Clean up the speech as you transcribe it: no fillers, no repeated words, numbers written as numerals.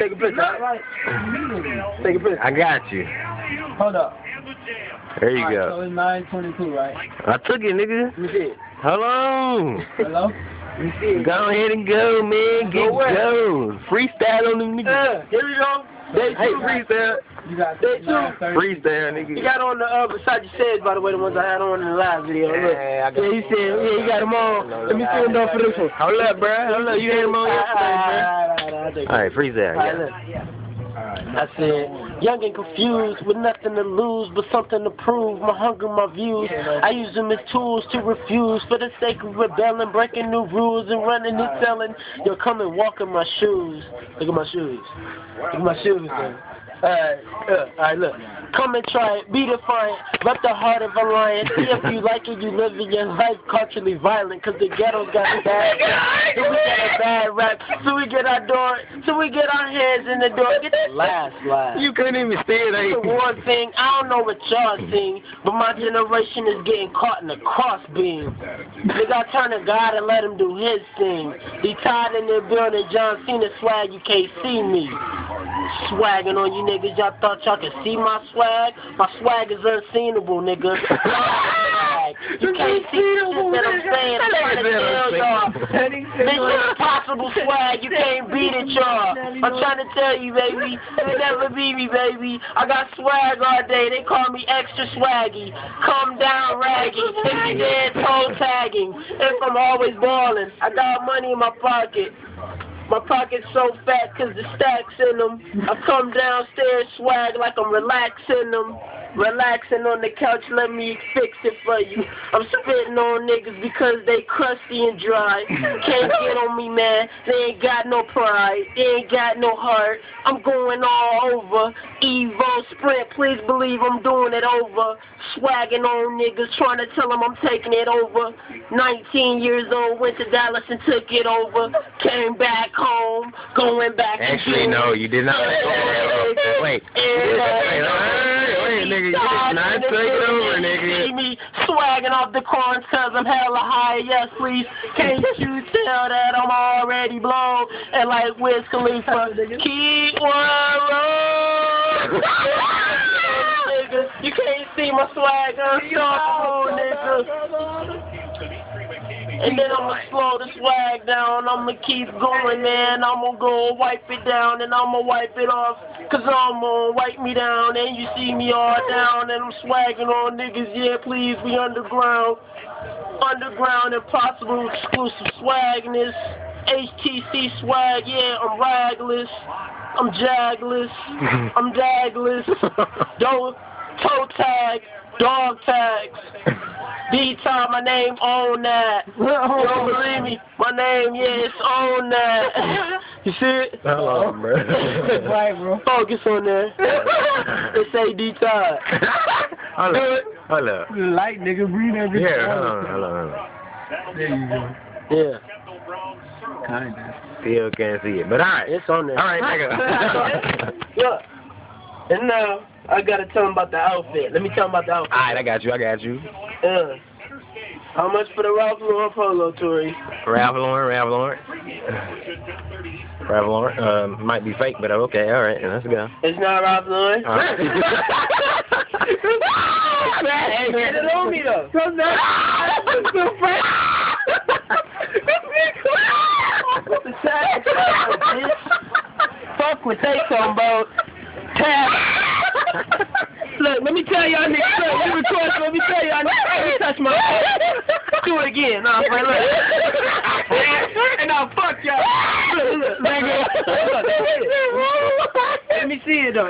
Take a picture. Take a picture. I got you. Hold up. There you go. So it's 9:22, right? I took it, nigga. Let me see it. Hold on. Hello? Let me see it. Go ahead and go, man. Get go. Freestyle on them niggas. Here we go. Day two freestyle. You got Day two freestyle, nigga. You got on the Versace Says, by the way, the ones I had on in the live video. Look. Yeah, He said, you got them on. Let me see them though for this one. Hold up, bro. Hold up. You had them on yesterday, bro. Alright, freestyle. Yeah. I said, young and confused with nothing to lose but something to prove. My hunger, my views. I use them as tools to refuse for the sake of rebelling, breaking new rules and running and telling. Yo, come and walk in my shoes. Look at my shoes. Look at my shoes, man. Alright, look. Come and try it. Be defiant. Rep the heart of a lion. See if you like it, you live in your life culturally violent. Cause the ghetto's got a bad rap. So we got a bad rap. So we get our door. So we get our hands in the door. Get the last laugh. You couldn't even see it, It's a war thing. I don't know what y'all sing, but my generation is getting caught in the crossbeam. Nigga, I turn to God and let him do his thing. They tied in their building, John Cena swag, you can't see me. Swagging on you niggas, y'all thought y'all could see my swag? My swag is unseenable, nigga. You can't see the shit that I'm saying. I'm trying to tell y'all. Mission Impossible swag, you can't beat it, y'all. I'm trying to tell you, baby. You never beat me, baby. I got swag all day. They call me extra swaggy. Come down raggy. If you dead, toe tagging. If I'm always balling, I got money in my pocket. My pocket's so fat cause the stacks in them. I come downstairs swag like I'm relaxing them. Relaxing on the couch, let me fix it for you. I'm spitting on niggas because they crusty and dry. Can't get on me, man. They ain't got no pride. They ain't got no heart. I'm going all over. Evo Sprint, please believe I'm doing it over. Swagging on niggas, trying to tell them I'm taking it over. 19 years old, went to Dallas and took it over. Came back home, going back. Actually, no, you did not. Wait. Wait, nigga, you did not take it over, nigga. See me swagging off the corn cause I'm hella high, yes please. Can't you tell that I'm already blown? And like Wiz Khalifa, keep one roll. You can't see my swag unstoppable, nigga. And then I'ma slow the swag down, I'ma keep going, man. I'ma go wipe it down and I'ma wipe it off. Cause I'ma wipe me down and you see me all down. And I'm swagging on niggas, yeah please, we underground. Underground, impossible, exclusive swagness. HTC swag, yeah, I'm ragless. I'm jagless. I'm dagless. Toe tag, dog tags. D-Time, my name on that. You don't believe me? My name, yeah, it's on that. You see it? Hello, bro. Right, bro. Focus on there. It say D-Time. Hold up. Light nigga, breathe every time. Yeah, hold on. There you go. Yeah. Kinda. Still can't see it, but alright. It's on there. Alright, nigga. Look. And now, I gotta tell him about the outfit. Let me tell him about the outfit. Alright, I got you. How much for the Ralph Lauren polo, Tori? Ralph Lauren. Might be fake, but okay, alright, let's go. It's not Ralph Lauren? Alright. Hey, get it on me, though. Come down. The tag, bitch. Fuck what they talking about. Tag. Look, let me tell y'all niggas, look, you record, let me tell y'all niggas, touch my do it again, nah, bro, look. And now fuck y'all. Look, let me see it though.